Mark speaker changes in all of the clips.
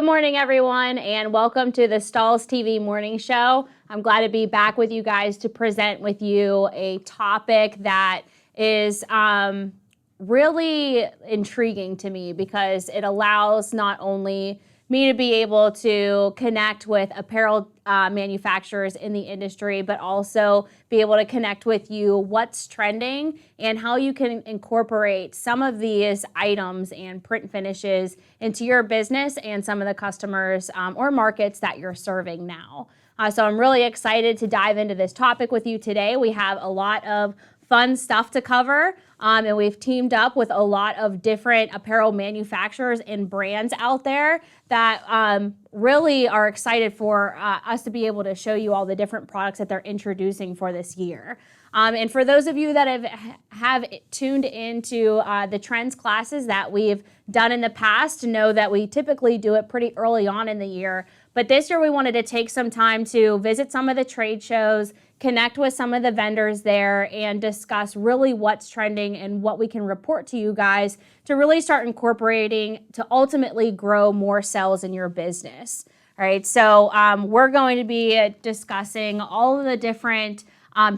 Speaker 1: morning, everyone, and welcome to the Stahls TV Morning Show. I'm glad to be back with you guys to present with you a topic that is really intriguing to me because it allows not only me to be able to connect with apparel manufacturers in the industry, but also be able to connect with you what's trending and how you can incorporate some of these items and print finishes into your business and some of the customers or markets that you're serving now. So I'm really excited to dive into this topic with you today. We have a lot of fun stuff to cover, and we've teamed up with a lot of different apparel manufacturers and brands out there that really are excited for us to be able to show you all the different products that they're introducing for this year. And for those of you that have tuned into the trends classes that we've done in the past, know that we typically do it pretty early on in the year. But this year we wanted to take some time to visit some of the trade shows, connect with some of the vendors there, and discuss really what's trending and what we can report to you guys to really start incorporating to ultimately grow more sales in your business. All right, so we're going to be discussing all of the different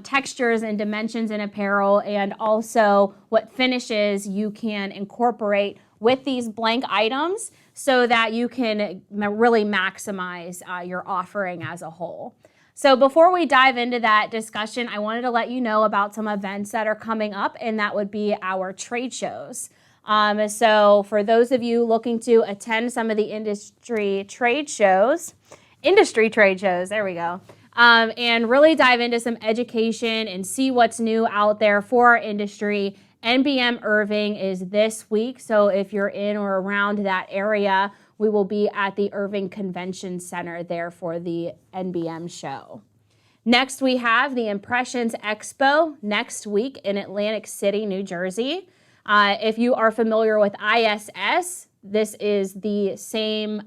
Speaker 1: textures and dimensions in apparel, and also what finishes you can incorporate with these blank items so that you can really maximize your offering as a whole. So before we dive into that discussion, I wanted to let you know about some events that are coming up, and that would be our trade shows. So for those of you looking to attend some of the industry trade shows, there we go, and really dive into some education and see what's new out there for our industry, NBM Irving is this week. So if you're in or around that area, we will be at the Irving Convention Center there for the NBM show. Next, we have the Impressions Expo next week in Atlantic City, New Jersey. If you are familiar with ISS, this is the same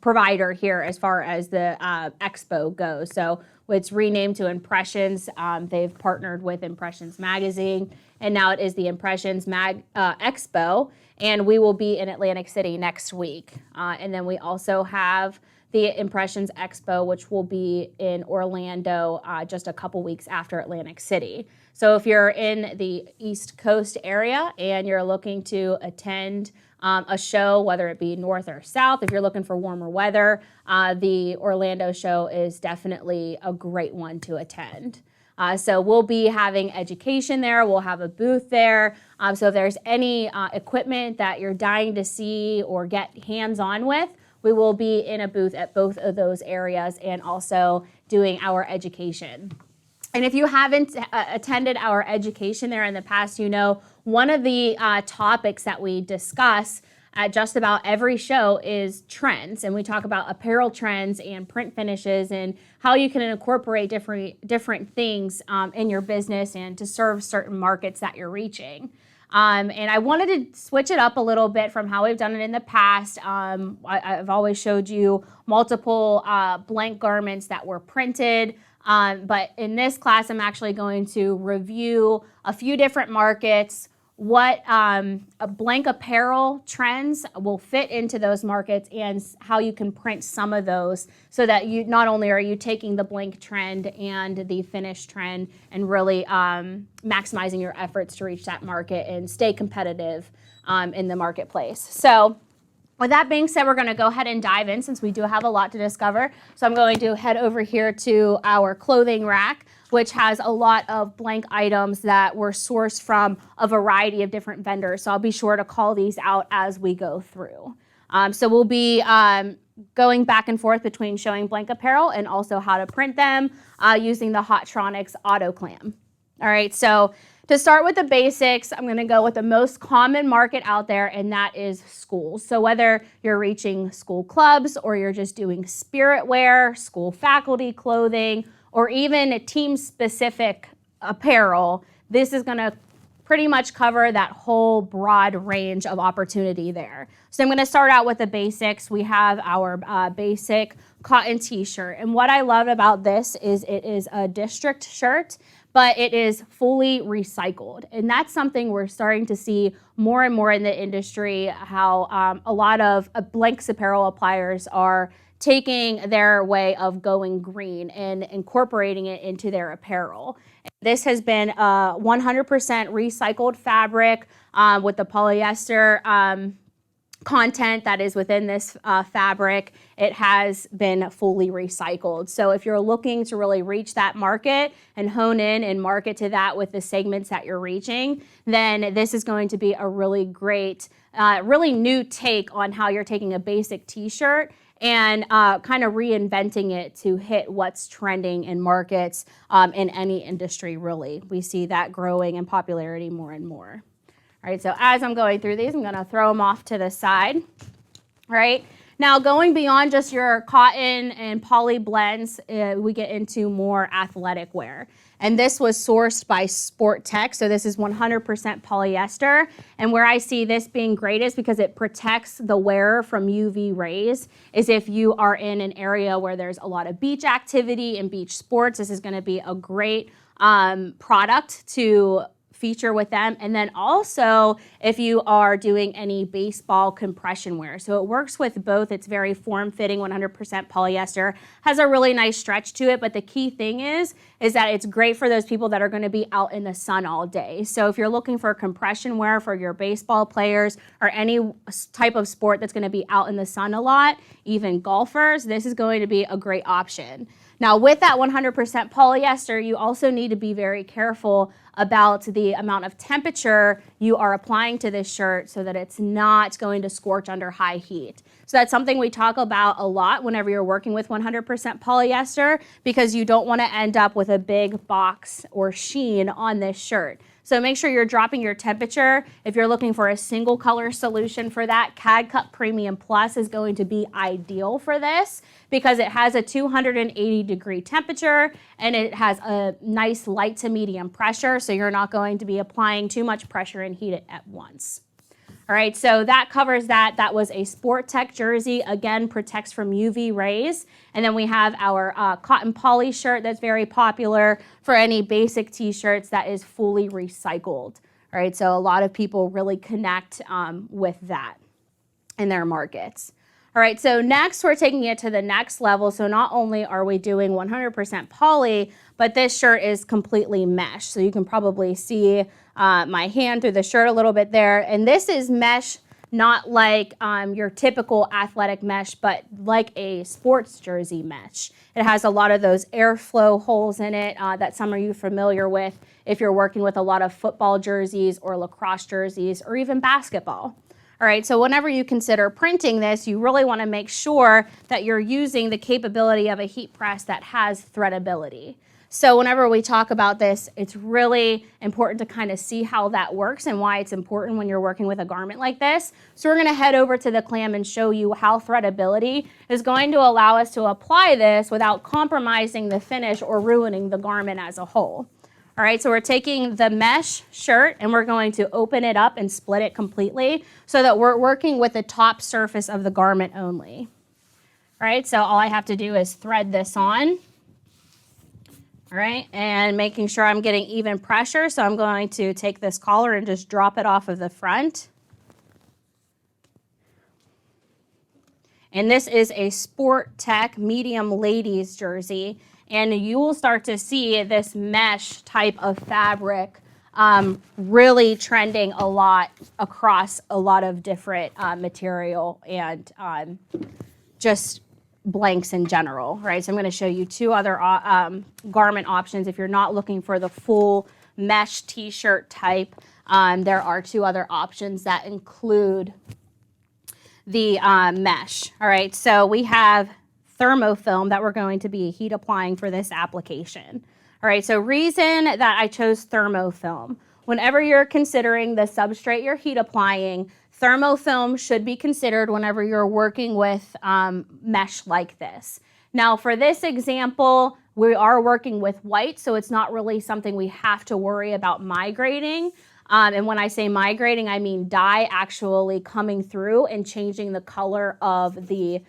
Speaker 1: provider here as far as the expo goes. So it's renamed to Impressions. They've partnered with Impressions Magazine, and now it is the Impressions Expo, and we will be in Atlantic City next week. And then we also have the Impressions Expo, which will be in Orlando just a couple weeks after Atlantic City. So if you're in the East Coast area and you're looking to attend a show, whether it be north or south, if you're looking for warmer weather, the Orlando show is definitely a great one to attend. So we'll be having education there. We'll have a booth there. So if there's any equipment that you're dying to see or get hands-on with, we will be in a booth at both of those areas and also doing our education. And if you haven't attended our education there in the past, you know one of the topics that we discuss at just about every show is trends. And we talk about apparel trends and print finishes and how you can incorporate different things in your business and to serve certain markets that you're reaching. And I wanted to switch it up a little bit from how we've done it in the past. I've always showed you multiple blank garments that were printed. But in this class, I'm actually going to review a few different markets, what blank apparel trends will fit into those markets, and how you can print some of those so that you not only are you taking the blank trend and the finish trend and really maximizing your efforts to reach that market and stay competitive in the marketplace. So with that being said, we're going to go ahead and dive in since we do have a lot to discover. So I'm going to head over here to our clothing rack, which has a lot of blank items that were sourced from a variety of different vendors. So I'll be sure to call these out as we go through. So we'll be going back and forth between showing blank apparel and also how to print them using the Hotronix AutoClam. All right, so to start with the basics, I'm going to go with the most common market out there, and that is schools. So whether you're reaching school clubs or you're just doing spirit wear, school faculty clothing, or even team-specific apparel, this is going to pretty much cover that whole broad range of opportunity there. So I'm going to start out with the basics. We have our basic cotton t-shirt. And what I love about this is it is a district shirt, but it is fully recycled. And that's something we're starting to see more and more in the industry, how a lot of blanks apparel appliers are taking their way of going green and incorporating it into their apparel. This has been 100% recycled fabric with the polyester content that is within this fabric. It has been fully recycled. So if you're looking to really reach that market and hone in and market to that with the segments that you're reaching, then this is going to be a really great, really new take on how you're taking a basic t-shirt and kind of reinventing it to hit what's trending in markets in any industry, really. We see that growing in popularity more and more. All right, so as I'm going through these, I'm going to throw them off to the side. All right, now going beyond just your cotton and poly blends, we get into more athletic wear. And this was sourced by Sport Tech, so this is 100% polyester. And where I see this being great is because it protects the wearer from UV rays, is if you are in an area where there's a lot of beach activity and beach sports, this is going to be a great product to feature with them. And then also if you are doing any baseball compression wear. So it works with both. It's very form-fitting, 100% polyester, has a really nice stretch to it. But the key thing is that it's great for those people that are going to be out in the sun all day. So if you're looking for compression wear for your baseball players or any type of sport that's going to be out in the sun a lot, even golfers, this is going to be a great option. Now with that 100% polyester, you also need to be very careful about the amount of temperature you are applying to this shirt so that it's not going to scorch under high heat. So that's something we talk about a lot whenever you're working with 100% polyester, because you don't want to end up with a big box or sheen on this shirt. So make sure you're dropping your temperature. If you're looking for a single color solution for that, CAD Cut Premium Plus is going to be ideal for this because it has a 280-degree temperature and it has a nice light to medium pressure, so you're not going to be applying too much pressure and heat it at once. All right, so that covers that. That was a Sport Tech jersey. Again, protects from UV rays. And then we have our cotton poly shirt that's very popular for any basic t-shirts that is fully recycled. All right, so a lot of people really connect with that in their markets. All right, so next we're taking it to the next level. So not only are we doing 100% poly, but this shirt is completely mesh. So you can probably see my hand through the shirt a little bit there. And this is mesh, not like your typical athletic mesh, but like a sports jersey mesh. It has a lot of those airflow holes in it that some of you are familiar with if you're working with a lot of football jerseys or lacrosse jerseys or even basketball. All right, so whenever you consider printing this, you really want to make sure that you're using the capability of a heat press that has threadability. So whenever we talk about this, it's really important to kind of see how that works and why it's important when you're working with a garment like this. So we're going to head over to the clam and show you how threadability is going to allow us to apply this without compromising the finish or ruining the garment as a whole. All right, so we're taking the mesh shirt and we're going to open it up and split it completely so that we're working with the top surface of the garment only. All right, so all I have to do is thread this on. All right, and making sure I'm getting even pressure. So I'm going to take this collar and just drop it off of the front. And this is a Sport Tech medium ladies jersey. And you will start to see this mesh type of fabric really trending a lot across a lot of different material and just blanks in general, right? So I'm going to show you two other garment options. If you're not looking for the full mesh t-shirt type, there are two other options that include the mesh. All right, so we have thermofilm that we're going to be heat applying for this application. All right, so reason that I chose thermofilm. Whenever you're considering the substrate you're heat applying, thermofilm should be considered whenever you're working with mesh like this. Now for this example, we are working with white, so it's not really something we have to worry about migrating. And when I say migrating, I mean dye actually coming through and changing the color of the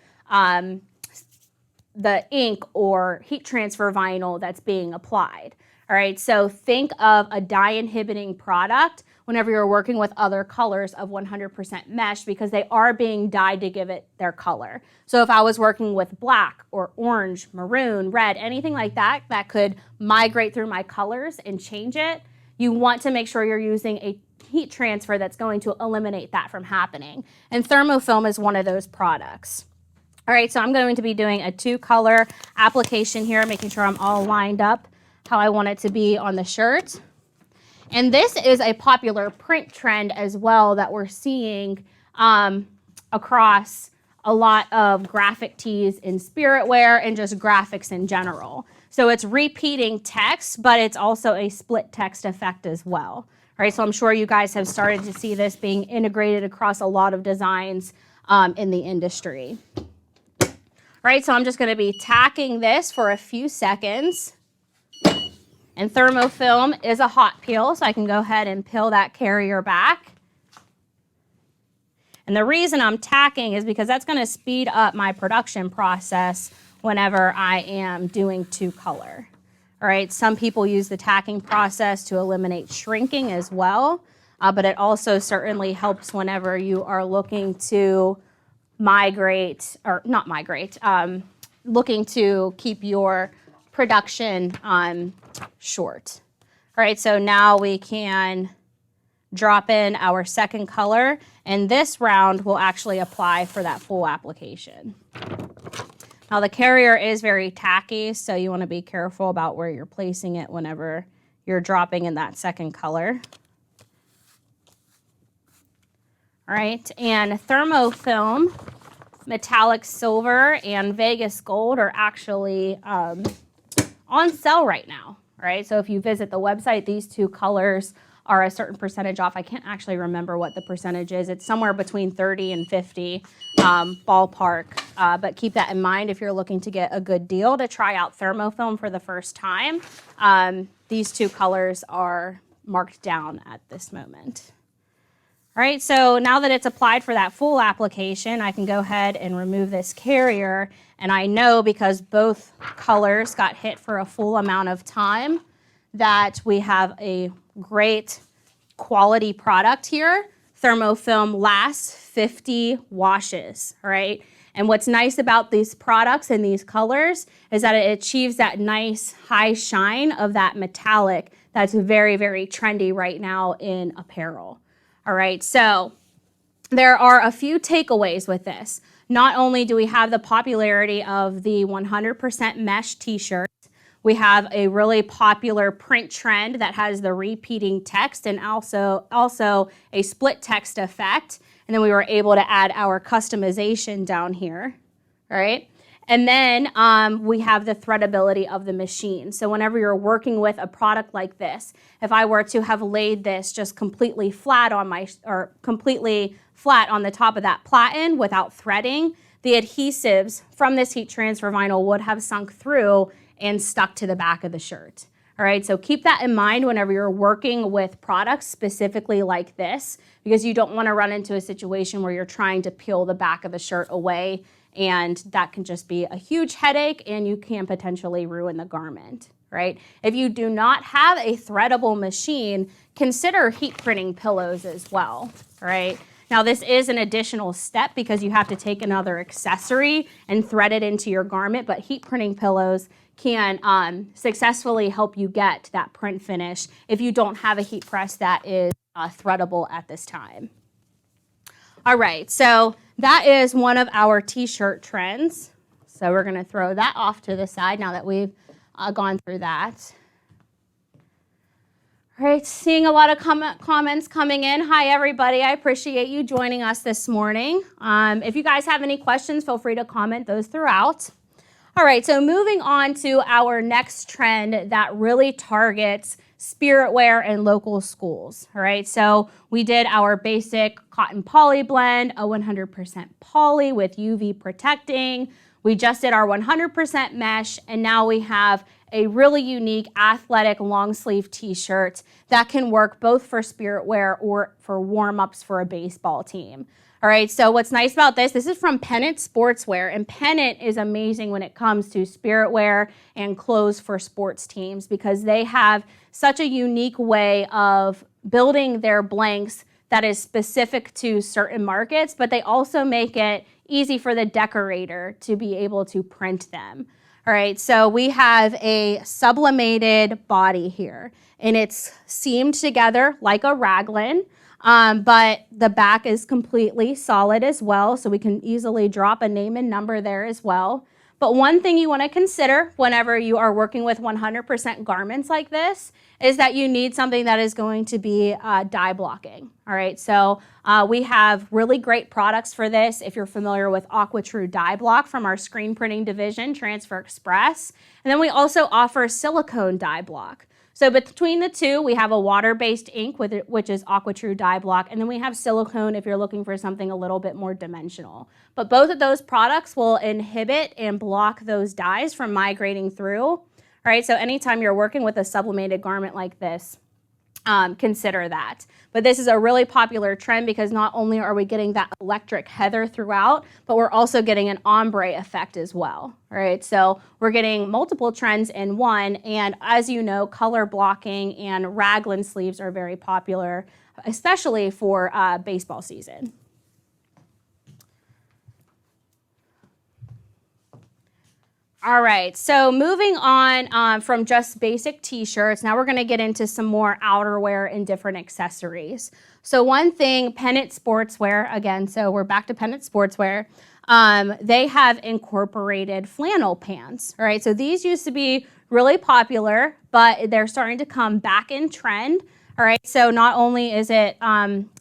Speaker 1: ink or heat transfer vinyl that's being applied. All right, so think of a dye inhibiting product whenever you're working with other colors of 100% mesh, because they are being dyed to give it their color. So if I was working with black or orange, maroon, red, anything like that, that could migrate through my colors and change it, you want to make sure you're using a heat transfer that's going to eliminate that from happening. And thermofilm is one of those products. All right, so I'm going to be doing a 2-color application here, making sure I'm all lined up how I want it to be on the shirt. And this is a popular print trend as well that we're seeing across a lot of graphic tees in spirit wear and just graphics in general. So it's repeating text, but it's also a split text effect as well. All right, so I'm sure you guys have started to see this being integrated across a lot of designs in the industry. All right, so I'm just going to be tacking this for a few seconds. And thermofilm is a hot peel, so I can go ahead and peel that carrier back. And the reason I'm tacking is because that's going to speed up my production process whenever I am doing 2-color. All right, some people use the tacking process to eliminate shrinking as well, but it also certainly helps whenever you are looking to migrate, or not migrate, looking to keep your production short. All right, so now we can drop in our 2nd color, and this round will actually apply for that full application. Now the carrier is very tacky, so you want to be careful about where you're placing it whenever you're dropping in that 2nd color. All right, and thermofilm, metallic silver, and Vegas gold are actually on sale right now. All right, so if you visit the website, these 2 colors are a certain percentage off. I can't actually remember what the percentage is. It's somewhere between 30 and 50 ballpark, but keep that in mind if you're looking to get a good deal to try out thermofilm for the first time. These 2 colors are marked down at this moment. All right, so now that it's applied for that full application, I can go ahead and remove this carrier. And I know because both colors got hit for a full amount of time that we have a great quality product here. Thermofilm lasts 50 washes, all right? And what's nice about these products and these colors is that it achieves that nice high shine of that metallic that's very, very trendy right now in apparel. All right, so there are a few takeaways with this. Not only do we have the popularity of the 100% mesh t-shirts, we have a really popular print trend that has the repeating text and also a split text effect. And then we were able to add our customization down here, all right? And then we have the threadability of the machine. So whenever you're working with a product like this, if I were to have laid this just completely flat on completely flat on the top of that platen without threading, the adhesives from this heat transfer vinyl would have sunk through and stuck to the back of the shirt. All right, so keep that in mind whenever you're working with products specifically like this, because you don't want to run into a situation where you're trying to peel the back of the shirt away, and that can just be a huge headache and you can potentially ruin the garment, right? If you do not have a threadable machine, consider heat printing pillows as well, right? Now this is an additional step because you have to take another accessory and thread it into your garment, but heat printing pillows can successfully help you get that print finish if you don't have a heat press that is threadable at this time. All right, so that is one of our t-shirt trends. So we're going to throw that off to the side now that we've gone through that. All right, seeing a lot of comments coming in. Hi, everybody. I appreciate you joining us this morning. If you guys have any questions, feel free to comment those throughout. All right, so moving on to our next trend that really targets spirit wear and local schools. All right, so we did our basic cotton poly blend, a 100% poly with UV protecting. We just did our 100% mesh, and now we have a really unique athletic long sleeve t-shirt that can work both for spirit wear or for warm-ups for a baseball team. All right, so what's nice about this is from Pennant Sportswear, and Pennant is amazing when it comes to spirit wear and clothes for sports teams because they have such a unique way of building their blanks that is specific to certain markets, but they also make it easy for the decorator to be able to print them. All right, so we have a sublimated body here, and it's seamed together like a raglan. But the back is completely solid as well, so we can easily drop a name and number there as well. But one thing you want to consider whenever you are working with 100% garments like this is that you need something that is going to be dye blocking. All right, so we have really great products for this. If you're familiar with AquaTrue Dye Block from our screen printing division, Transfer Express. And then we also offer silicone dye block. So between the two, we have a water-based ink, which is AquaTrue Dye Block, and then we have silicone if you're looking for something a little bit more dimensional. But both of those products will inhibit and block those dyes from migrating through. All right, so anytime you're working with a sublimated garment like this, consider that. But this is a really popular trend because not only are we getting that electric heather throughout, but we're also getting an ombre effect as well. All right, so we're getting multiple trends in one, and as you know, color blocking and raglan sleeves are very popular, especially for baseball season. All right, so moving on from just basic t-shirts, now we're gonna get into some more outerwear and different accessories. So one thing, Pennant Sportswear, again, so we're back to Pennant Sportswear, they have incorporated flannel pants, all right? So these used to be really popular, but they're starting to come back in trend. All right, so not only is it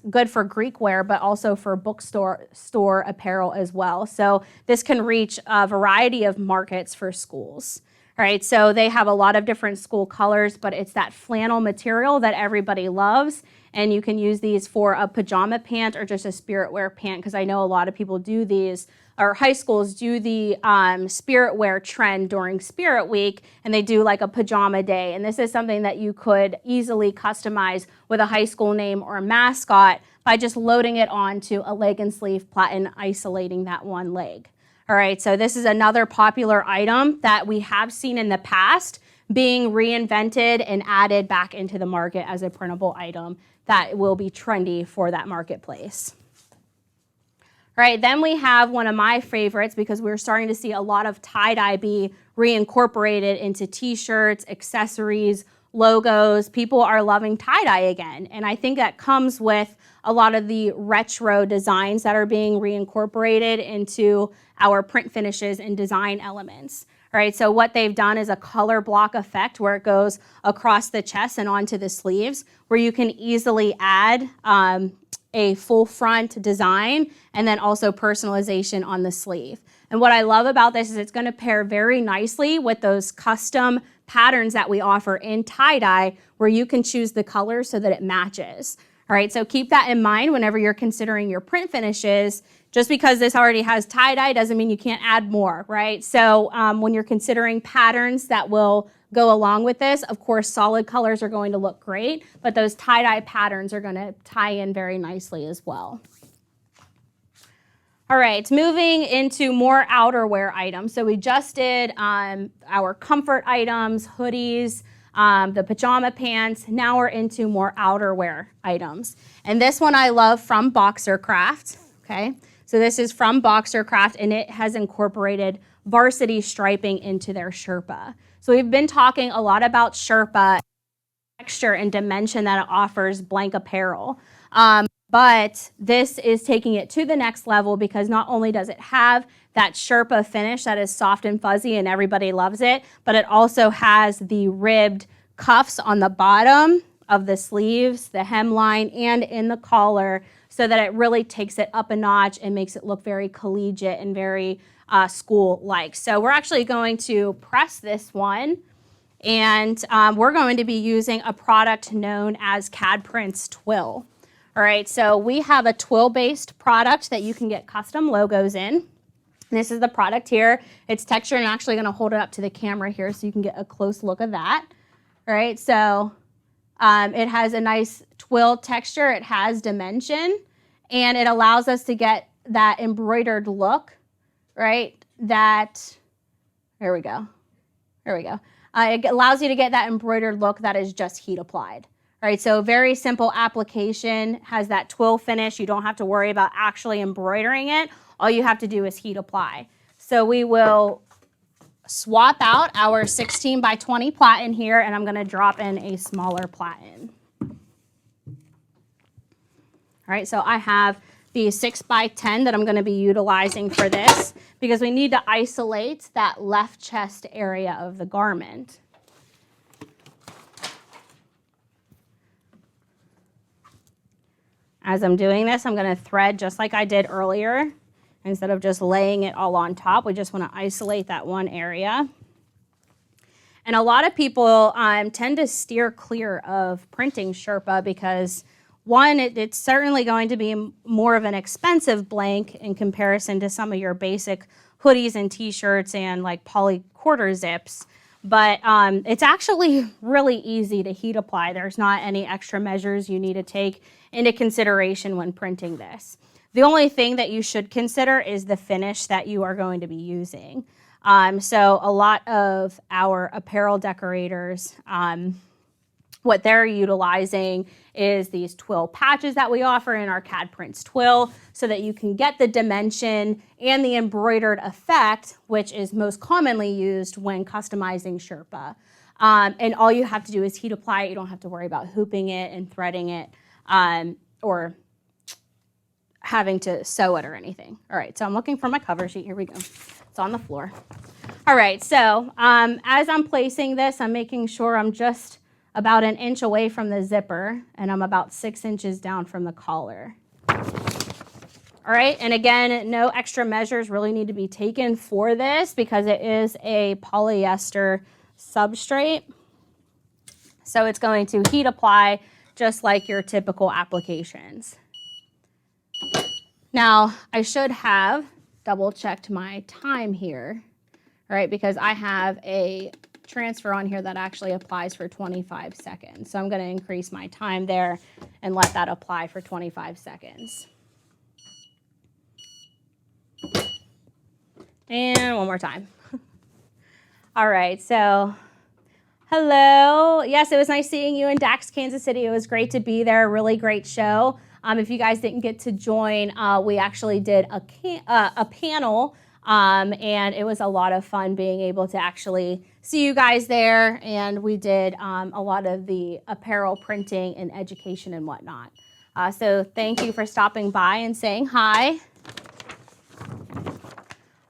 Speaker 1: good for Greek wear, but also for bookstore apparel as well. So this can reach a variety of markets for schools. All right, so they have a lot of different school colors, but it's that flannel material that everybody loves. And you can use these for a pajama pant or just a spirit wear pant, because I know a lot of people do these, or high schools do the spirit wear trend during Spirit Week, and they do like a pajama day. And this is something that you could easily customize with a high school name or a mascot by just loading it onto a leg and sleeve plait and isolating that one leg. All right, so this is another popular item that we have seen in the past being reinvented and added back into the market as a printable item that will be trendy for that marketplace. All right, then we have one of my favorites because we're starting to see a lot of tie-dye be reincorporated into t-shirts, accessories, logos. People are loving tie-dye again, and I think that comes with a lot of the retro designs that are being reincorporated into our print finishes and design elements. All right, so what they've done is a color block effect where it goes across the chest and onto the sleeves, where you can easily add a full front design and then also personalization on the sleeve. And what I love about this is it's going to pair very nicely with those custom patterns that we offer in tie-dye, where you can choose the color so that it matches. All right, so keep that in mind whenever you're considering your print finishes. Just because this already has tie-dye doesn't mean you can't add more, right? So when you're considering patterns that will go along with this, of course, solid colors are going to look great, but those tie-dye patterns are going to tie in very nicely as well. All right, moving into more outerwear items. So we just did our comfort items, hoodies, the pajama pants. Now we're into more outerwear items. And this one I love from Boxercraft, okay? So this is from Boxercraft, and it has incorporated varsity striping into their Sherpa. So we've been talking a lot about Sherpa, texture and dimension that it offers blank apparel. But this is taking it to the next level because not only does it have that Sherpa finish that is soft and fuzzy and everybody loves it, but it also has the ribbed cuffs on the bottom of the sleeves, the hemline, and in the collar, so that it really takes it up a notch and makes it look very collegiate and very school-like. So we're actually going to press this one, and we're going to be using a product known as CAD Prints Twill. All right, so we have a twill-based product that you can get custom logos in. This is the product here. It's textured. I'm actually going to hold it up to the camera here so you can get a close look of that. All right, so it has a nice twill texture. It has dimension, and it allows us to get that embroidered look, right? There we go. There we go. It allows you to get that embroidered look that is just heat applied. All right, so very simple application, has that twill finish. You don't have to worry about actually embroidering it. All you have to do is heat apply. So we will swap out our 16 by 20 platen here, and I'm gonna drop in a smaller platen. All right, so I have the 6 by 10 that I'm gonna be utilizing for this because we need to isolate that left chest area of the garment. As I'm doing this, I'm gonna thread just like I did earlier. Instead of just laying it all on top, we just want to isolate that one area. And a lot of people tend to steer clear of printing Sherpa because, one, it's certainly going to be more of an expensive blank in comparison to some of your basic hoodies and t-shirts and like poly quarter zips. But it's actually really easy to heat apply. There's not any extra measures you need to take into consideration when printing this. The only thing that you should consider is the finish that you are going to be using. So a lot of our apparel decorators, what they're utilizing is these twill patches that we offer in our CAD Prints twill so that you can get the dimension and the embroidered effect, which is most commonly used when customizing Sherpa. And all you have to do is heat apply it. You don't have to worry about hooping it and threading it or having to sew it or anything. All right, so I'm looking for my cover sheet. Here we go. It's on the floor. All right, so as I'm placing this, I'm making sure I'm just about 1 inch away from the zipper, and I'm about 6 inches down from the collar. All right, and again, no extra measures really need to be taken for this because it is a polyester substrate. So it's going to heat apply just like your typical applications. Now, I should have double checked my time here, all right, because I have a transfer on here that actually applies for 25 seconds. So I'm going to increase my time there and let that apply for 25 seconds. And one more time. All right, so hello. Yes, it was nice seeing you in Dax, Kansas City. It was great to be there. Really great show. If you guys didn't get to join, we actually did a panel, and it was a lot of fun being able to actually see you guys there. And we did a lot of the apparel printing and education and whatnot. So thank you for stopping by and saying hi.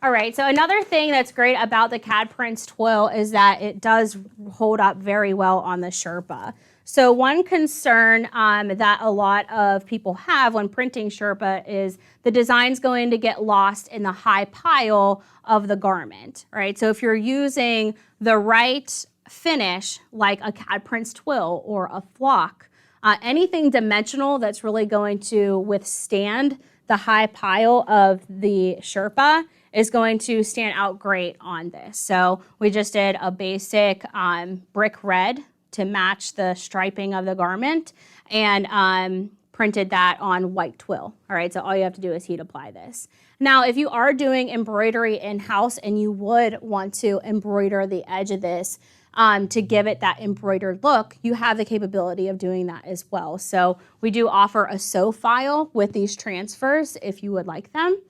Speaker 1: All right, so another thing that's great about the CAD Prints twill is that it does hold up very well on the Sherpa. So one concern that a lot of people have when printing Sherpa is the design's going to get lost in the high pile of the garment, right? So if you're using the right finish, like a CAD Prints twill or a flock, anything dimensional that's really going to withstand the high pile of the Sherpa is going to stand out great on this. So we just did a basic brick red to match the striping of the garment and printed that on white twill. All right, so all you have to do is heat apply this. Now, if you are doing embroidery in-house and you would want to embroider the edge of this to give it that embroidered look, you have the capability of doing that as well. So we do offer a sew file with these transfers if you would like them.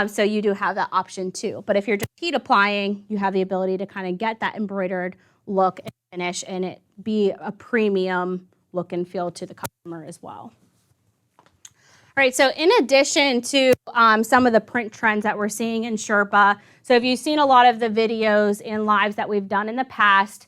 Speaker 1: So you do have that option too. But if you're just heat applying, you have the ability to kind of get that embroidered look and finish and it be a premium look and feel to the customer as well. All right, so in addition to some of the print trends that we're seeing in Sherpa, so if you've seen a lot of the videos and lives that we've done in the past,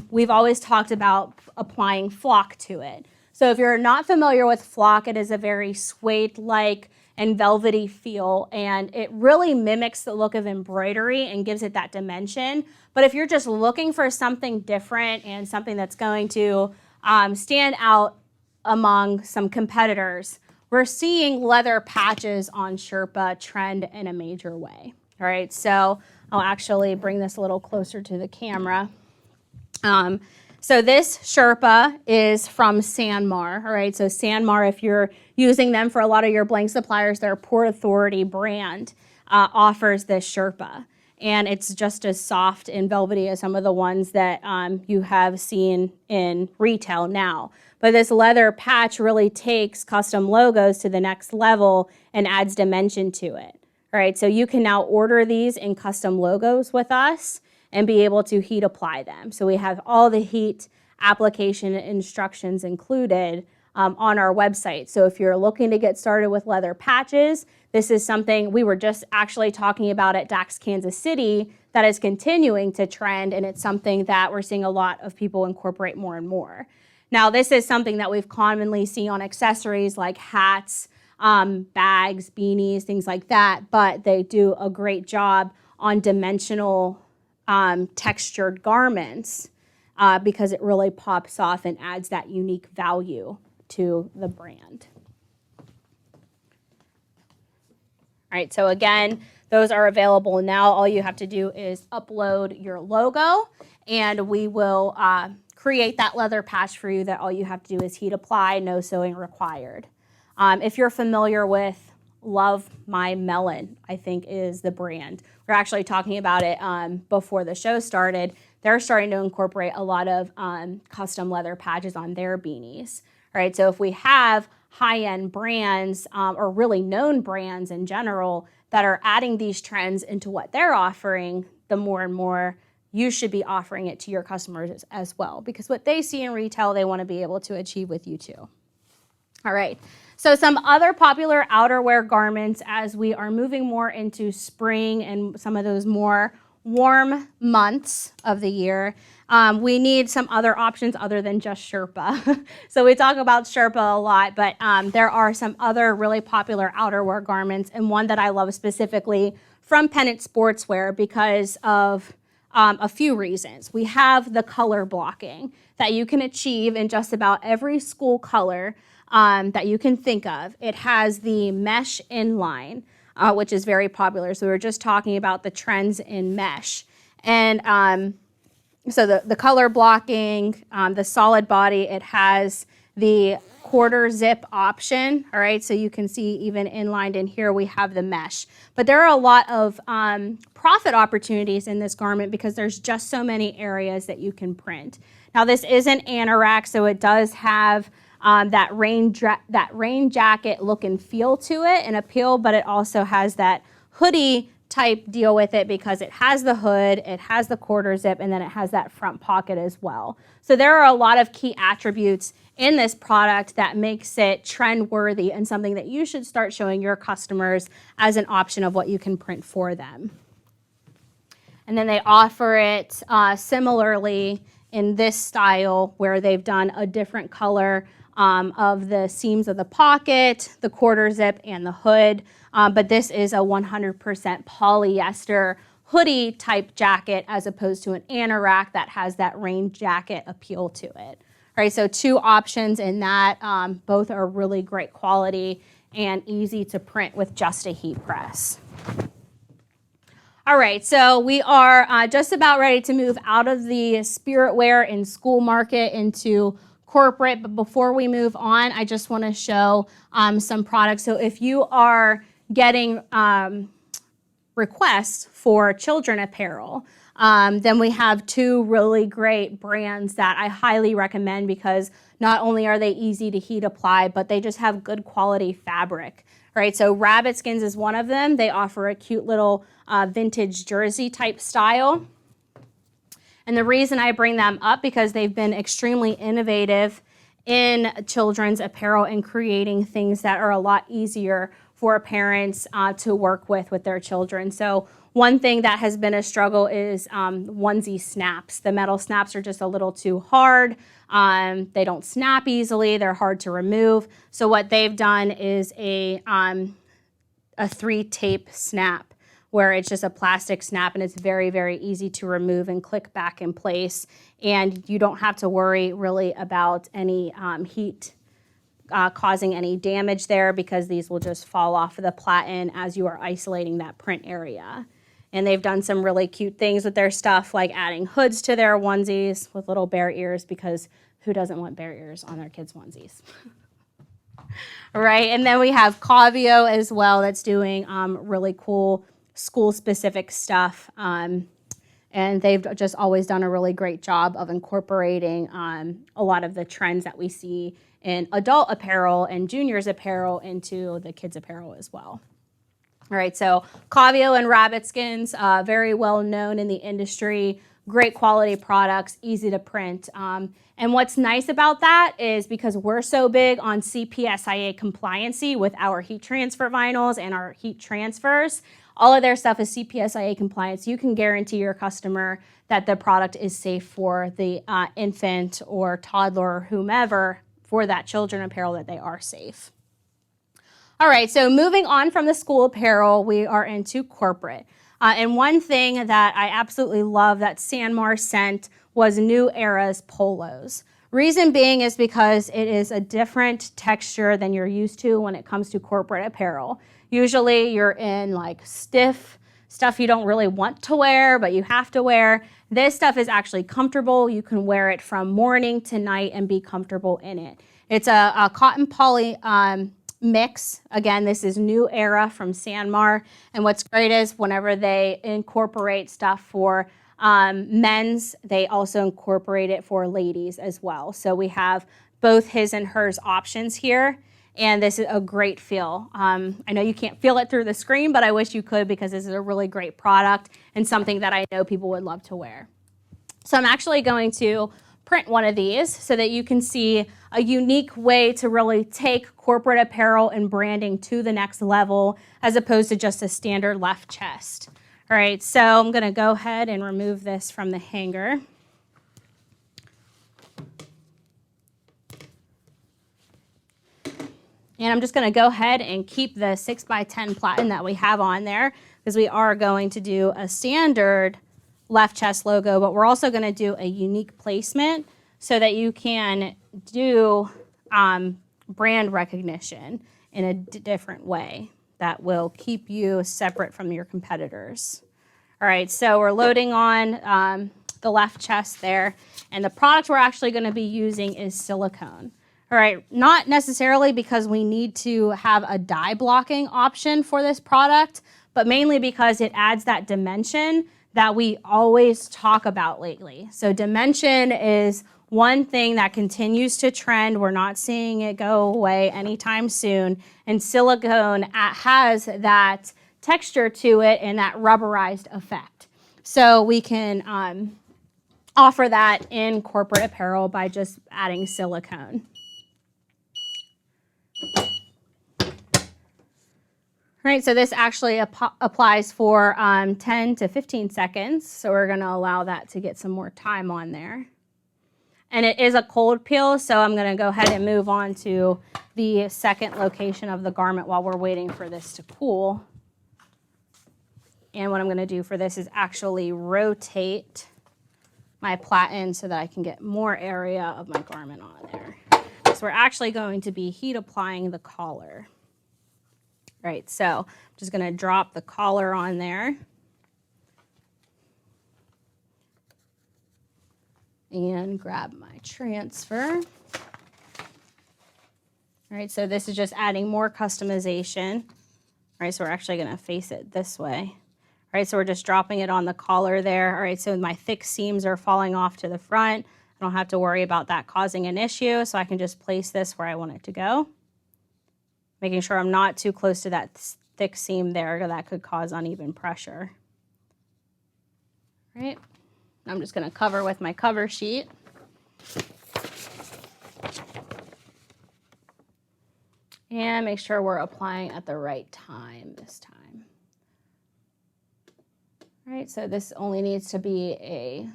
Speaker 1: we've always talked about applying flock to it. So if you're not familiar with flock, it is a very suede-like and velvety feel, and it really mimics the look of embroidery and gives it that dimension. But if you're just looking for something different and something that's going to stand out among some competitors, we're seeing leather patches on Sherpa trend in a major way. All right, so I'll actually bring this a little closer to the camera. So this Sherpa is from Sanmar, all right? So Sanmar, if you're using them for a lot of your blank suppliers, their Port Authority brand offers this Sherpa. And it's just as soft and velvety as some of the ones that you have seen in retail now. But this leather patch really takes custom logos to the next level and adds dimension to it. All right, so you can now order these in custom logos with us and be able to heat apply them. So we have all the heat application instructions included on our website. So if you're looking to get started with leather patches, this is something we were just actually talking about at DAX Kansas City that is continuing to trend, and it's something that we're seeing a lot of people incorporate more and more. Now, this is something that we've commonly seen on accessories like hats, bags, beanies, things like that, but they do a great job on dimensional textured garments because it really pops off and adds that unique value to the brand. All right, so again, those are available now. All you have to do is upload your logo, and we will create that leather patch for you that all you have to do is heat apply, no sewing required. If you're familiar with Love My Melon, I think is the brand. We're actually talking about it before the show started. They're starting to incorporate a lot of custom leather patches on their beanies. All right, so if we have high-end brands or really known brands in general that are adding these trends into what they're offering, the more and more you should be offering it to your customers as well, because what they see in retail, they want to be able to achieve with you too. All right, so some other popular outerwear garments as we are moving more into spring and some of those more warm months of the year. We need some other options other than just Sherpa. So we talk about Sherpa a lot, but there are some other really popular outerwear garments, and one that I love specifically from Pennant Sportswear because of a few reasons. We have the color blocking that you can achieve in just about every school color that you can think of. It has the mesh inline, which is very popular. So we were just talking about the trends in mesh. And so the color blocking, the solid body, it has the quarter zip option, all right? So you can see even inlined in here, we have the mesh. But there are a lot of profit opportunities in this garment because there's just so many areas that you can print. Now this is an anorak, so it does have that rain jacket look and feel to it and appeal, but it also has that hoodie type deal with it because it has the hood, it has the quarter zip, and then it has that front pocket as well. So there are a lot of key attributes in this product that makes it trend worthy and something that you should start showing your customers as an option of what you can print for them. And then they offer it similarly in this style where they've done a different color of the seams of the pocket, the quarter zip, and the hood. But this is a 100% polyester hoodie type jacket as opposed to an anorak that has that rain jacket appeal to it. All right, so two options in that. Both are really great quality and easy to print with just a heat press. All right, so we are just about ready to move out of the spirit wear and school market into corporate, but before we move on, I just want to show some products. So if you are getting requests for children apparel, then we have two really great brands that I highly recommend because not only are they easy to heat apply, but they just have good quality fabric. All right, so Rabbit Skins is one of them. They offer a cute little vintage jersey type style. And the reason I bring them up because they've been extremely innovative in children's apparel and creating things that are a lot easier for parents to work with their children. So one thing that has been a struggle is onesie snaps. The metal snaps are just a little too hard. They don't snap easily. They're hard to remove. So what they've done is a 3-tape snap where it's just a plastic snap and it's very, very easy to remove and click back in place. And you don't have to worry really about any heat causing any damage there because these will just fall off of the platen as you are isolating that print area. And they've done some really cute things with their stuff, like adding hoods to their onesies with little bear ears, because who doesn't want bear ears on their kids' onesies? Right, and then we have Cavio as well that's doing really cool school-specific stuff. And they've just always done a really great job of incorporating a lot of the trends that we see in adult apparel and juniors apparel into the kids apparel as well. All right, so Cavio and rabbit skins, very well known in the industry, great quality products, easy to print. And what's nice about that is because we're so big on CPSIA compliancy with our heat transfer vinyls and our heat transfers, all of their stuff is CPSIA compliant. So you can guarantee your customer that the product is safe for the infant or toddler or whomever, for that children apparel, that they are safe. All right, so moving on from the school apparel, we are into corporate. And one thing that I absolutely love that Sanmar sent was New Era's polos. Reason being is because it is a different texture than you're used to when it comes to corporate apparel. Usually you're in like stiff stuff you don't really want to wear, but you have to wear. This stuff is actually comfortable. You can wear it from morning to night and be comfortable in it. It's a cotton poly mix. Again, this is New Era from Sanmar. And what's great is whenever they incorporate stuff for men's, they also incorporate it for ladies as well. So we have both his and hers options here. And this is a great feel. I know you can't feel it through the screen, but I wish you could, because this is a really great product and something that I know people would love to wear. So I'm actually going to print one of these so that you can see a unique way to really take corporate apparel and branding to the next level, as opposed to just a standard left chest. All right, so I'm going to go ahead and remove this from the hanger. And I'm just going to go ahead and keep the 6x10 platen that we have on there, because we are going to do a standard left chest logo, but we're also going to do a unique placement so that you can do brand recognition in a different way that will keep you separate from your competitors. All right, so we're loading on the left chest there, and the product we're actually going to be using is silicone. All right, not necessarily because we need to have a dye blocking option for this product, but mainly because it adds that dimension that we always talk about lately. So dimension is one thing that continues to trend. We're not seeing it go away anytime soon. And silicone has that texture to it and that rubberized effect. So we can offer that in corporate apparel by just adding silicone. Right, so this actually applies for 10 to 15 seconds. So we're going to allow that to get some more time on there. And it is a cold peel, so I'm going to go ahead and move on to the second location of the garment while we're waiting for this to cool. And what I'm going to do for this is actually rotate my platen so that I can get more area of my garment on there. So we're actually going to be heat applying the collar. Right, so I'm just going to drop the collar on there. And grab my transfer. All right, so this is just adding more customization. All right, so we're actually going to face it this way. All right, so we're just dropping it on the collar there. All right, so my thick seams are falling off to the front. I don't have to worry about that causing an issue, so I can just place this where I want it to go. Making sure I'm not too close to that thick seam there, that could cause uneven pressure. All right, I'm just going to cover with my cover sheet. And make sure we're applying at the right time this time. All right, so this only needs to be a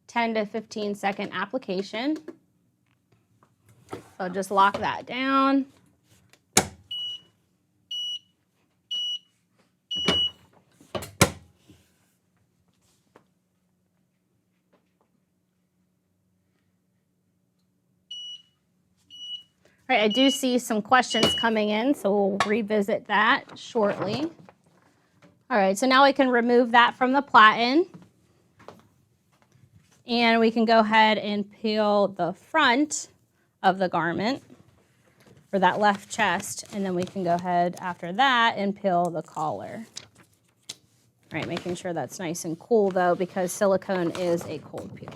Speaker 1: 10 to 15 second application. So I'll just lock that down. All right, I do see some questions coming in, so we'll revisit that shortly. All right, so now we can remove that from the platen. And we can go ahead and peel the front of the garment for that left chest. And then we can go ahead after that and peel the collar. All right, making sure that's nice and cool though, because silicone is a cold peel.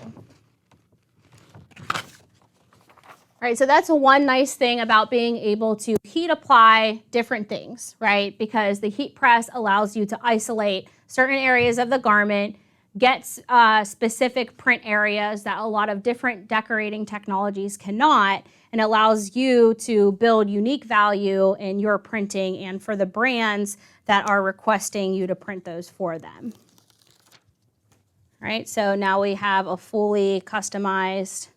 Speaker 1: All right, so that's one nice thing about being able to heat apply different things, right? Because the heat press allows you to isolate certain areas of the garment, get specific print areas that a lot of different decorating technologies cannot, and allows you to build unique value in your printing and for the brands that are requesting you to print those for them. All right, so now we have a fully customized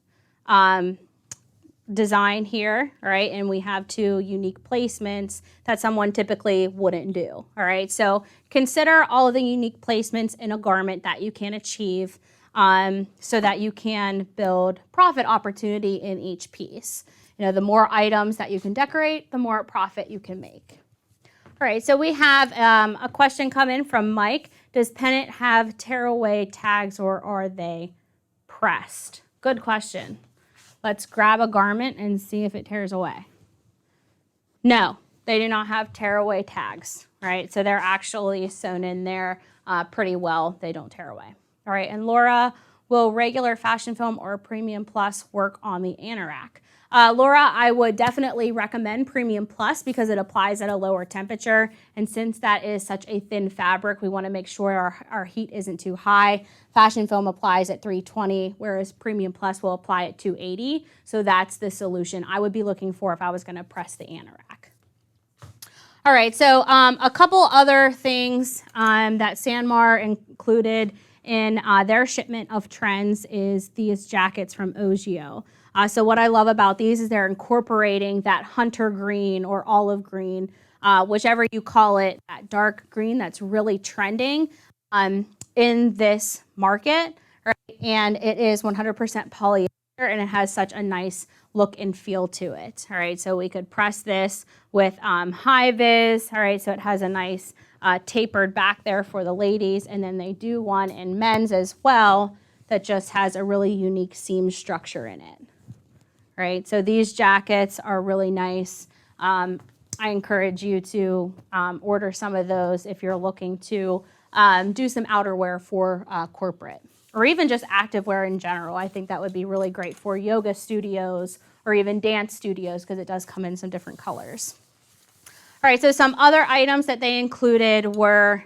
Speaker 1: design here, all right, and we have two unique placements that someone typically wouldn't do, all right? So consider all of the unique placements in a garment that you can achieve so that you can build profit opportunity in each piece. You know, the more items that you can decorate, the more profit you can make. All right, so we have a question come in from Mike. Does pennant have tearaway tags or are they pressed? Good question. Let's grab a garment and see if it tears away. No, they do not have tearaway tags, right? So they're actually sewn in there pretty well. They don't tear away. All right, and Laura, will regular fashion foam or Premium Plus work on the anorak? Laura, I would definitely recommend Premium Plus because it applies at a lower temperature. And since that is such a thin fabric, we want to make sure our heat isn't too high. Fashion foam applies at 320, whereas Premium Plus will apply at 280. So that's the solution I would be looking for if I was going to press the anorak. All right, so a couple other things that Sanmar included in their shipment of trends is these jackets from Ogio. So what I love about these is they're incorporating that hunter green or olive green, whichever you call it, that dark green that's really trending in this market, right? And it is 100% polyester and it has such a nice look and feel to it, all right? So we could press this with high vis, all right? So it has a nice tapered back there for the ladies, and then they do one in men's as well that just has a really unique seam structure in it. Right, so these jackets are really nice. I encourage you to order some of those if you're looking to do some outerwear for corporate or even just activewear in general. I think that would be really great for yoga studios or even dance studios because it does come in some different colors. All right, so some other items that they included were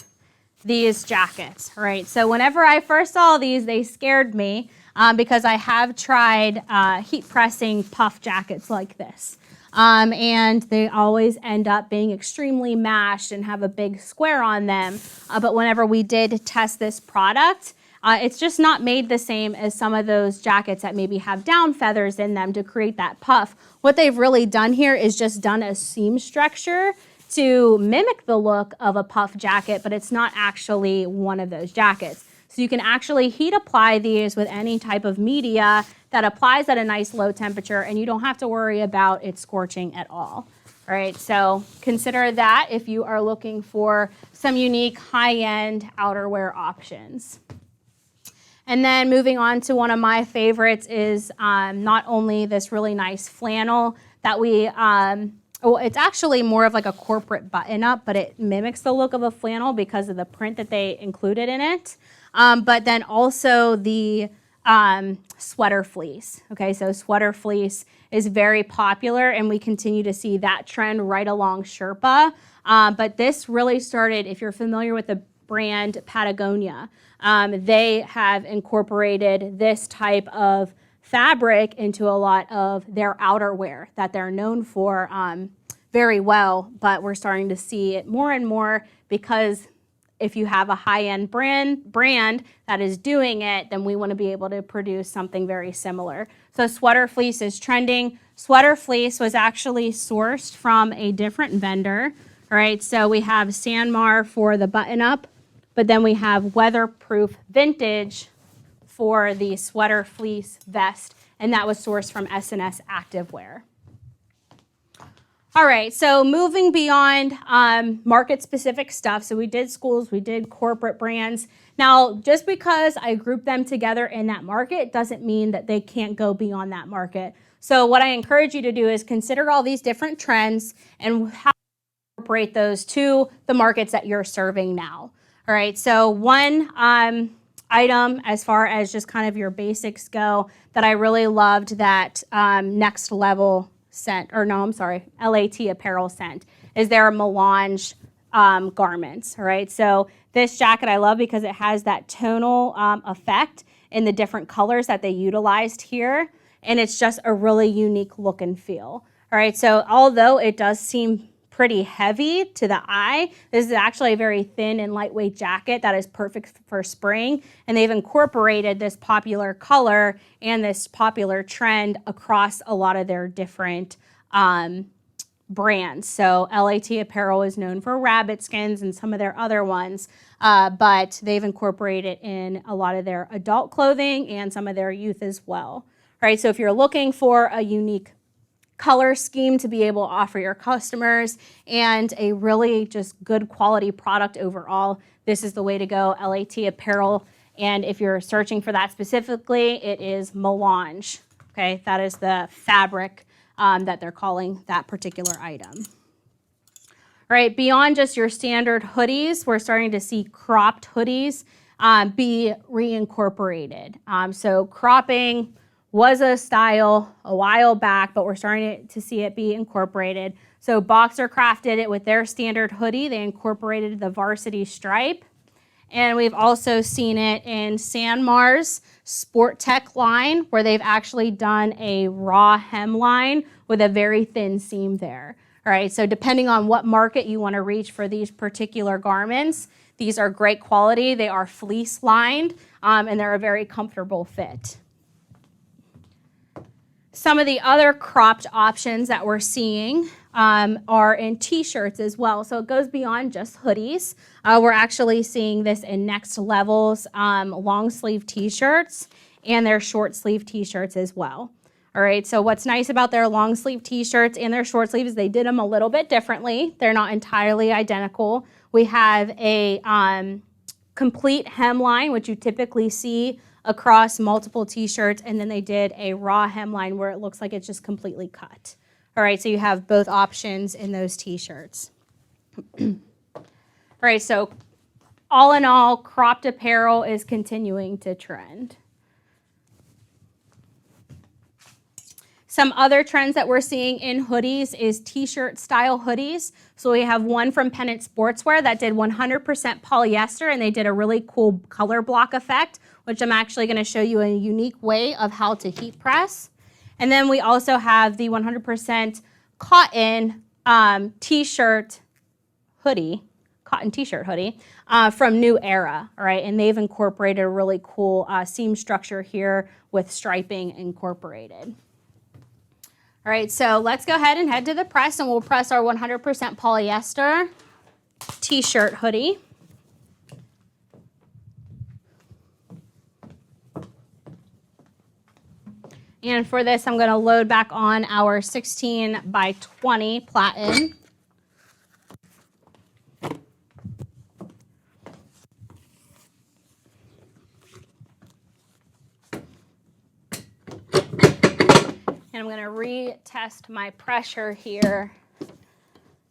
Speaker 1: these jackets, right? So whenever I first saw these, they scared me. Because I have tried heat pressing puff jackets like this. And they always end up being extremely mashed and have a big square on them. But whenever we did test this product, it's just not made the same as some of those jackets that maybe have down feathers in them to create that puff. What they've really done here is just done a seam structure to mimic the look of a puff jacket, but it's not actually one of those jackets. So you can actually heat apply these with any type of media that applies at a nice low temperature and you don't have to worry about it scorching at all. All right, so consider that if you are looking for some unique high-end outerwear options. And then moving on to one of my favorites is not only this really nice flannel that we, well, it's actually more of like a corporate button-up, but it mimics the look of a flannel because of the print that they included in it. But then also the sweater fleece. Okay, so sweater fleece is very popular and we continue to see that trend right along Sherpa. But this really started, if you're familiar with the brand Patagonia, they have incorporated this type of fabric into a lot of their outerwear that they're known for very well. But we're starting to see it more and more because if you have a high-end brand that is doing it, then we want to be able to produce something very similar. So sweater fleece is trending. Sweater fleece was actually sourced from a different vendor. All right, so we have Sanmar for the button-up, but then we have Weatherproof Vintage for the sweater fleece vest, and that was sourced from S&S Activewear. All right, so moving beyond market-specific stuff. So we did schools, we did corporate brands. Now, just because I group them together in that market doesn't mean that they can't go beyond that market. So what I encourage you to do is consider all these different trends and how to incorporate those to the markets that you're serving now. All right, so one item as far as just kind of your basics go that I really loved, that next level scent, or no, I'm sorry, LAT apparel scent, is their melange garments. All right, so this jacket I love because it has that tonal effect in the different colors that they utilized here, and it's just a really unique look and feel. All right, so although it does seem pretty heavy to the eye, this is actually a very thin and lightweight jacket that is perfect for spring, and they've incorporated this popular color and this popular trend across a lot of their different brands. So LAT Apparel is known for rabbit skins and some of their other ones, but they've incorporated in a lot of their adult clothing and some of their youth as well. All right, so if you're looking for a unique color scheme to be able to offer your customers and a really just good quality product overall, this is the way to go, LAT Apparel. And if you're searching for that specifically, it is melange. Okay, that is the fabric that they're calling that particular item. All right, beyond just your standard hoodies, we're starting to see cropped hoodies be reincorporated. So cropping was a style a while back, but we're starting to see it be incorporated. So Boxer crafted it with their standard hoodie. They incorporated the varsity stripe. And we've also seen it in Sanmar's Sport Tech line, where they've actually done a raw hemline with a very thin seam there. All right, so depending on what market you want to reach for these particular garments, these are great quality. They are fleece lined, and they're a very comfortable fit. Some of the other cropped options that we're seeing are in T-shirts as well. So it goes beyond just hoodies. We're actually seeing this in next levels, long sleeve T-shirts and their short sleeve T-shirts as well. All right, so what's nice about their long sleeve T-shirts and their short sleeves, they did them a little bit differently. They're not entirely identical. We have a complete hemline, which you typically see across multiple T-shirts, and then they did a raw hemline where it looks like it's just completely cut. All right, so you have both options in those T-shirts. All right, so all in all, cropped apparel is continuing to trend. Some other trends that we're seeing in hoodies is T-shirt style hoodies. So we have one from Pennant Sportswear that did 100% polyester, and they did a really cool color block effect, which I'm actually going to show you a unique way of how to heat press. And then we also have the 100% cotton T-shirt hoodie, cotton T-shirt hoodie from New Era, all right? And they've incorporated a really cool seam structure here with striping incorporated. All right, so let's go ahead and head to the press, and we'll press our 100% polyester T-shirt hoodie. And for this, I'm going to load back on our 16 by 20 platen. And I'm going to retest my pressure here,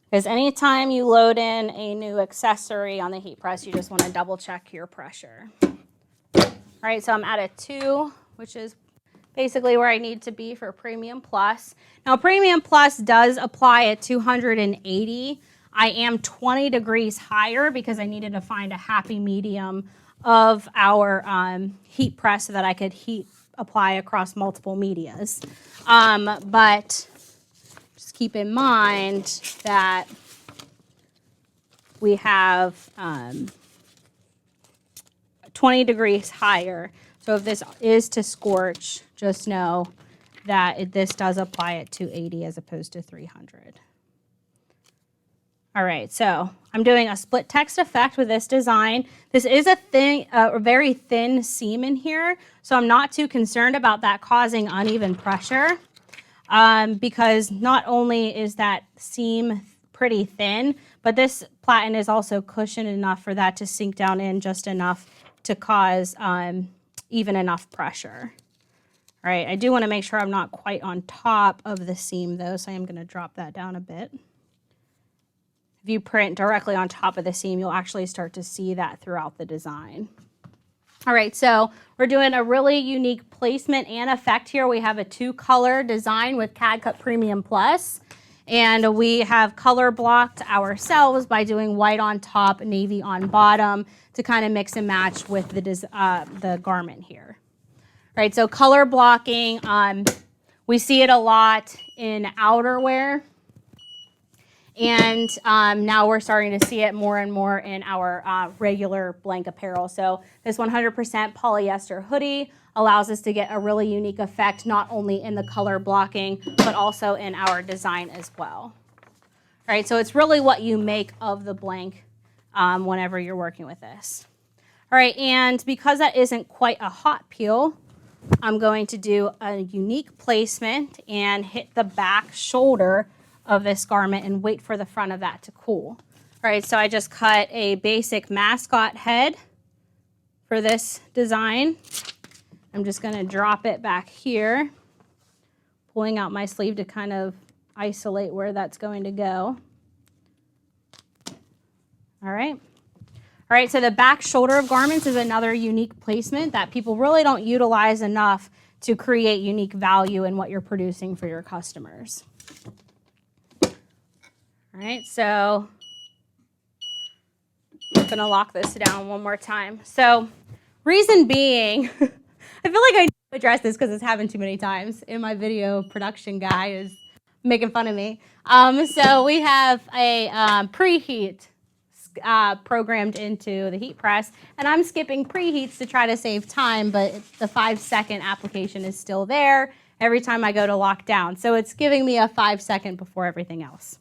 Speaker 1: because anytime you load in a new accessory on the heat press, you just want to double check your pressure. All right, so I'm at a 2, which is basically where I need to be for Premium Plus. Now, Premium Plus does apply at 280. I am 20 degrees higher because I needed to find a happy medium of our heat press so that I could apply across multiple medias. But just keep in mind that we have 20 degrees higher. So if this is to scorch, just know that this does apply at 280 as opposed to 300. All right, so I'm doing a split text effect with this design. This is a very thin seam in here, so I'm not too concerned about that causing uneven pressure. because not only is that seam pretty thin, but this platen is also cushioned enough for that to sink down in just enough to cause even enough pressure. All right, I do want to make sure I'm not quite on top of the seam though, so I am going to drop that down a bit. If you print directly on top of the seam, you'll actually start to see that throughout the design. All right, so we're doing a really unique placement and effect here. We have a 2-color design with CAD Cut Premium Plus, and we have color blocked ourselves by doing white on top, navy on bottom to kind of mix and match with the garment here. All right, so color blocking, we see it a lot in outerwear. And now we're starting to see it more and more in our regular blank apparel. So this 100% polyester hoodie allows us to get a really unique effect, not only in the color blocking, but also in our design as well. All right, so it's really what you make of the blank whenever you're working with this. All right, and because that isn't quite a hot peel, I'm going to do a unique placement and hit the back shoulder of this garment and wait for the front of that to cool. All right, so I just cut a basic mascot head for this design. I'm just going to drop it back here, pulling out my sleeve to kind of isolate where that's going to go. All right. All right, so the back shoulder of garments is another unique placement that people really don't utilize enough to create unique value in what you're producing for your customers. All right, so I'm going to lock this down one more time. So reason being, I feel like I address this because it's happened too many times, and my video production guy is making fun of me. So we have a preheat programmed into the heat press, and I'm skipping preheats to try to save time, but the 5-second application is still there every time I go to lock down. So it's giving me a 5-second before everything else.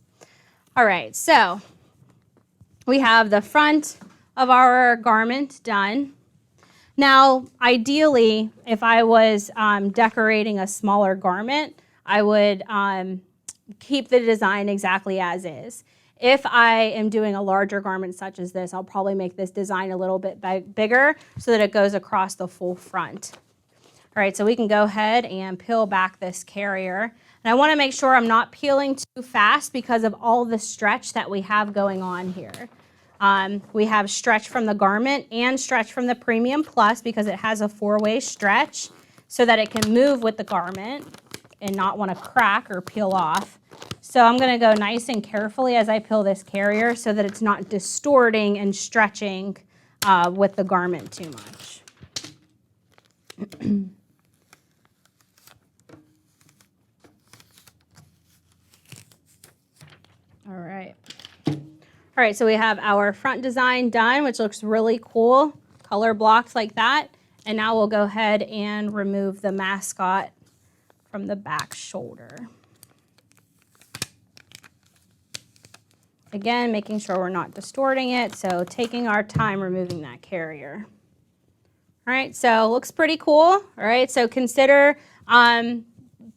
Speaker 1: All right, so we have the front of our garment done. Now, ideally, if I was decorating a smaller garment, I would keep the design exactly as is. If I am doing a larger garment such as this, I'll probably make this design a little bit bigger so that it goes across the full front. All right, so we can go ahead and peel back this carrier. And I want to make sure I'm not peeling too fast because of all the stretch that we have going on here. We have stretch from the garment and stretch from the Premium Plus because it has a 4-way stretch so that it can move with the garment and not want to crack or peel off. So I'm going to go nice and carefully as I peel this carrier so that it's not distorting and stretching with the garment too much. All right. All right, so we have our front design done, which looks really cool, color blocked like that. And now we'll go ahead and remove the mascot from the back shoulder. Again, making sure we're not distorting it, so taking our time removing that carrier. All right, so looks pretty cool. All right, so consider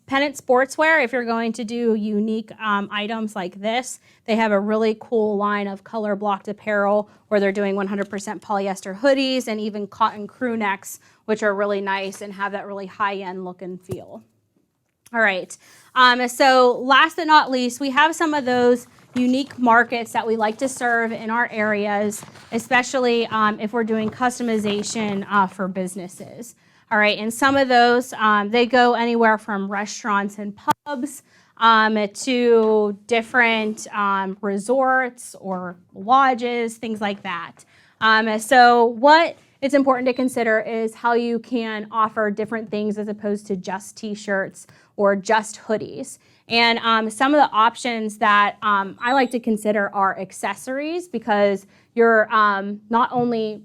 Speaker 1: Pennant Sportswear, if you're going to do unique items like this. They have a really cool line of color blocked apparel where they're doing 100% polyester hoodies and even cotton crew necks, which are really nice and have that really high-end look and feel. All right, so last but not least, we have some of those unique markets that we like to serve in our areas, especially if we're doing customization for businesses. All right, and some of those, they go anywhere from restaurants and pubs to different resorts or lodges, things like that. So what it's important to consider is how you can offer different things as opposed to just t-shirts or just hoodies. And some of the options that I like to consider are accessories, because you're not only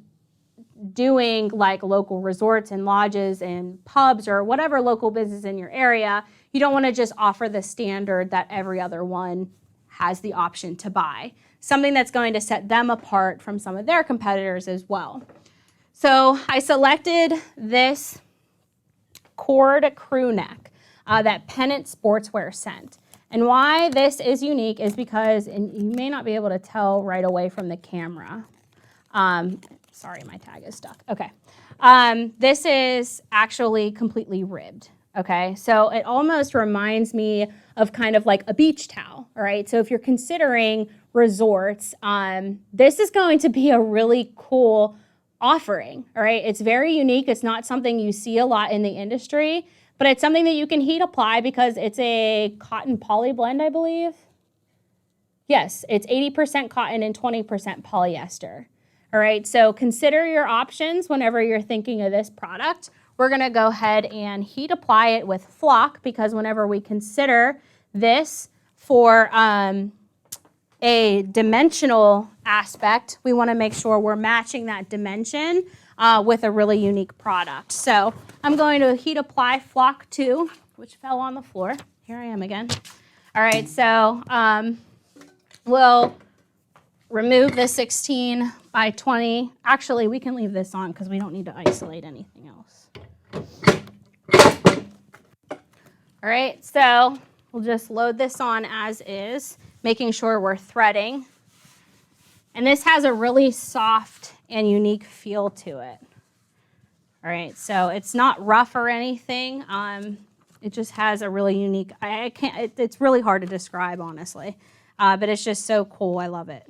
Speaker 1: doing like local resorts and lodges and pubs or whatever local business in your area, you don't want to just offer the standard that every other one has the option to buy. Something that's going to set them apart from some of their competitors as well. So I selected this cord crew neck. that pennant sportswear scent. And why this is unique is because, and you may not be able to tell right away from the camera. Sorry, my tag is stuck. Okay. This is actually completely ribbed. Okay, so it almost reminds me of kind of like a beach towel, all right? So if you're considering resorts, this is going to be a really cool offering, all right? It's very unique. It's not something you see a lot in the industry, but it's something that you can heat apply because it's a cotton poly blend, I believe. Yes, it's 80% cotton and 20% polyester. All right, so consider your options whenever you're thinking of this product. We're gonna go ahead and heat apply it with flock because whenever we consider this for a dimensional aspect, we wanna make sure we're matching that dimension with a really unique product. So I'm going to heat apply flock 2, which fell on the floor. Here I am again. All right, so we'll remove the 16 by 20. Actually, we can leave this on because we don't need to isolate anything else. All right, so we'll just load this on as is, making sure we're threading. And this has a really soft and unique feel to it. All right, so it's not rough or anything. It just has a really unique, it's really hard to describe, honestly. But it's just so cool. I love it.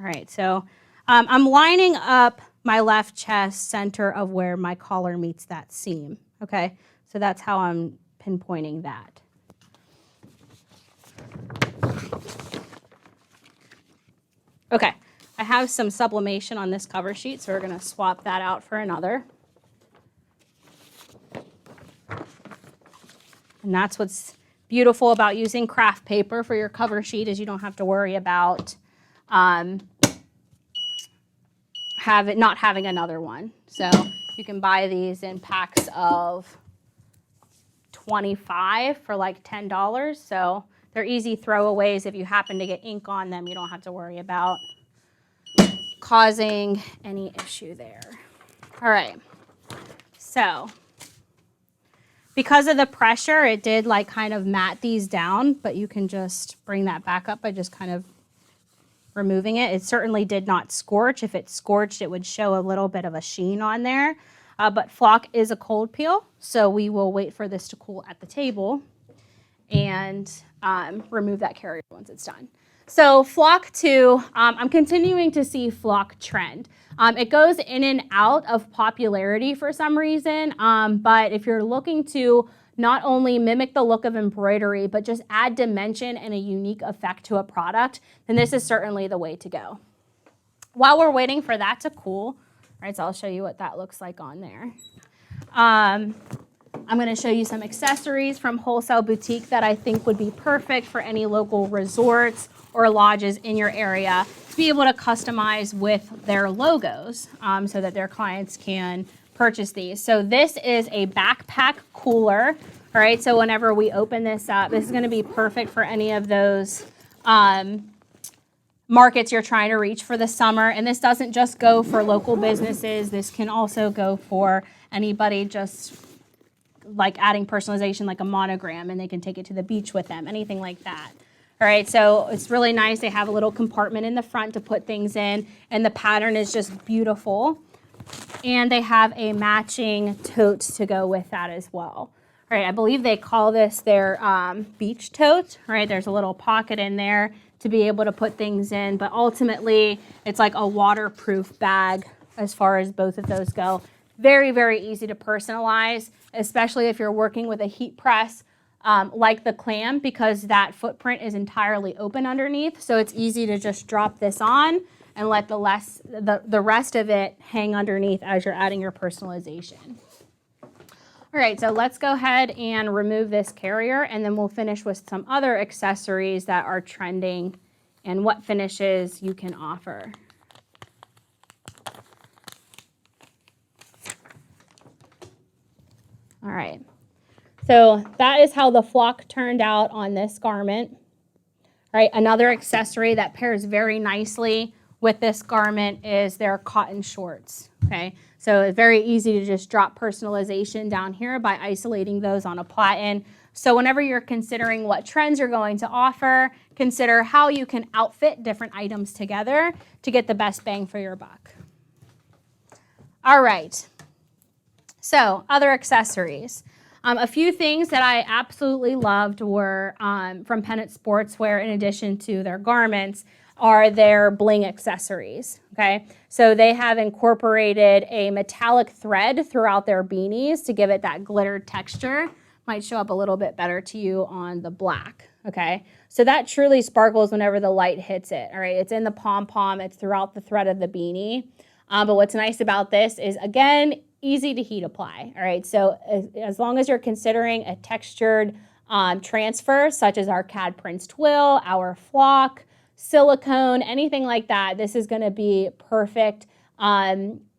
Speaker 1: All right, so I'm lining up my left chest center of where my collar meets that seam, okay? So that's how I'm pinpointing that. Okay, I have some sublimation on this cover sheet, so we're gonna swap that out for another. And that's what's beautiful about using craft paper for your cover sheet is you don't have to worry about not having another one. So you can buy these in packs of 25 for like $10. So they're easy throwaways. If you happen to get ink on them, you don't have to worry about causing any issue there. All right, so because of the pressure, it did like kind of mat these down, but you can just bring that back up by just kind of removing it. It certainly did not scorch. If it scorched, it would show a little bit of a sheen on there. But flock is a cold peel, so we will wait for this to cool at the table and remove that carrier once it's done. So flock 2, I'm continuing to see flock trend. It goes in and out of popularity for some reason, but if you're looking to not only mimic the look of embroidery, but just add dimension and a unique effect to a product, then this is certainly the way to go. While we're waiting for that to cool, right, so I'll show you what that looks like on there. I'm gonna show you some accessories from Wholesale Boutique that I think would be perfect for any local resorts or lodges in your area to be able to customize with their logos so that their clients can purchase these. So this is a backpack cooler. All right, so whenever we open this up, this is gonna be perfect for any of those markets you're trying to reach for the summer. And this doesn't just go for local businesses. This can also go for anybody just like adding personalization like a monogram and they can take it to the beach with them, anything like that. All right, so it's really nice. They have a little compartment in the front to put things in and the pattern is just beautiful. And they have a matching tote to go with that as well. All right, I believe they call this their beach tote. All right, there's a little pocket in there to be able to put things in, but ultimately it's like a waterproof bag as far as both of those go. Very, very easy to personalize, especially if you're working with a heat press like the clam, because that footprint is entirely open underneath. So it's easy to just drop this on and let the rest of it hang underneath as you're adding your personalization. All right, so let's go ahead and remove this carrier and then we'll finish with some other accessories that are trending and what finishes you can offer. All right, so that is how the flock turned out on this garment. All right, another accessory that pairs very nicely with this garment is their cotton shorts, okay? So it's very easy to just drop personalization down here by isolating those on a platen. So whenever you're considering what trends you're going to offer, consider how you can outfit different items together to get the best bang for your buck. All right, so other accessories. A few things that I absolutely loved were from Pennant Sportswear, in addition to their garments, are their bling accessories, okay? So they have incorporated a metallic thread throughout their beanies to give it that glittered texture. Might show up a little bit better to you on the black, okay? So that truly sparkles whenever the light hits it, all right? It's in the pom-pom, it's throughout the thread of the beanie. But what's nice about this is, again, easy to heat apply, all right? So as long as you're considering a textured transfer, such as our CAD Prince Twill, our flock, silicone, anything like that, this is gonna be perfect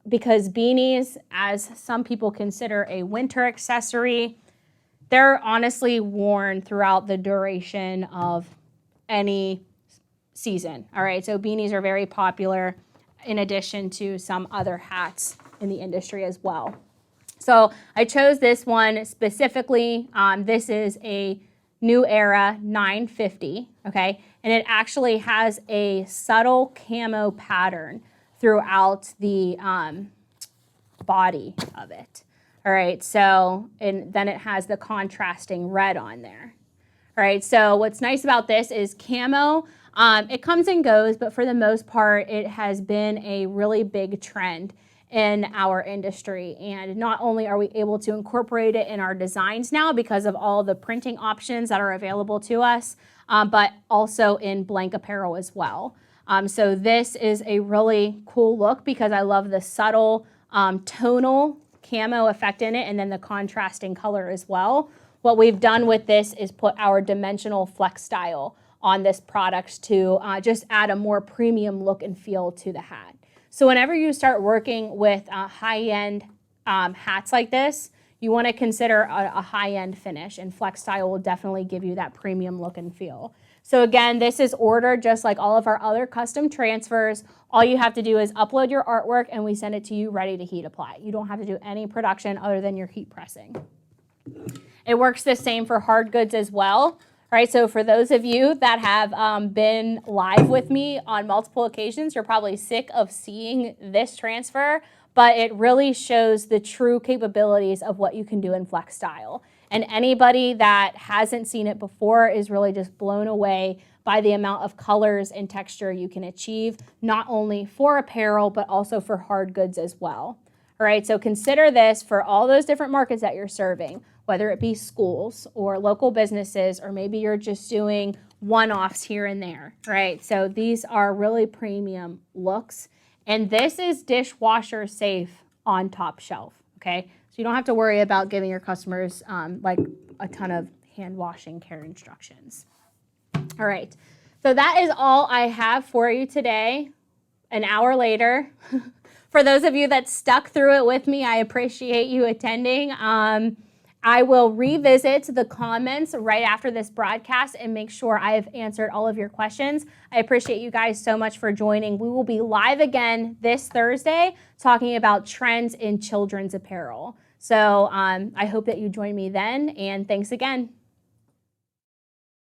Speaker 1: because beanies, as some people consider a winter accessory, they're honestly worn throughout the duration of any season, all right? So beanies are very popular in addition to some other hats in the industry as well. So I chose this one specifically. This is a New Era 950, okay? And it actually has a subtle camo pattern throughout the body of it. All right, so, and then it has the contrasting red on there. All right, so what's nice about this is camo, it comes and goes, but for the most part, it has been a really big trend in our industry. And not only are we able to incorporate it in our designs now because of all the printing options that are available to us, but also in blank apparel as well. So this is a really cool look because I love the subtle tonal camo effect in it and then the contrasting color as well. What we've done with this is put our dimensional flex style on this product to just add a more premium look and feel to the hat. So whenever you start working with high-end hats like this, you want to consider a high-end finish, and flex style will definitely give you that premium look and feel. So again, this is ordered just like all of our other custom transfers. All you have to do is upload your artwork and we send it to you ready to heat apply. You don't have to do any production other than your heat pressing. It works the same for hard goods as well. All right, so for those of you that have been live with me on multiple occasions, you're probably sick of seeing this transfer, but it really shows the true capabilities of what you can do in flex style. And anybody that hasn't seen it before is really just blown away by the amount of colors and texture you can achieve, not only for apparel, but also for hard goods as well. All right, so consider this for all those different markets that you're serving, whether it be schools or local businesses, or maybe you're just doing one-offs here and there, right? So these are really premium looks. And this is dishwasher safe on top shelf, okay? So you don't have to worry about giving your customers like a ton of hand washing care instructions. All right, so that is all I have for you today, an hour later. For those of you that stuck through it with me, I appreciate you attending. I will revisit the comments right after this broadcast and make sure I've answered all of your questions. I appreciate you guys so much for joining. We will be live again this Thursday talking about trends in children's apparel. So I hope that you join me then, and thanks again.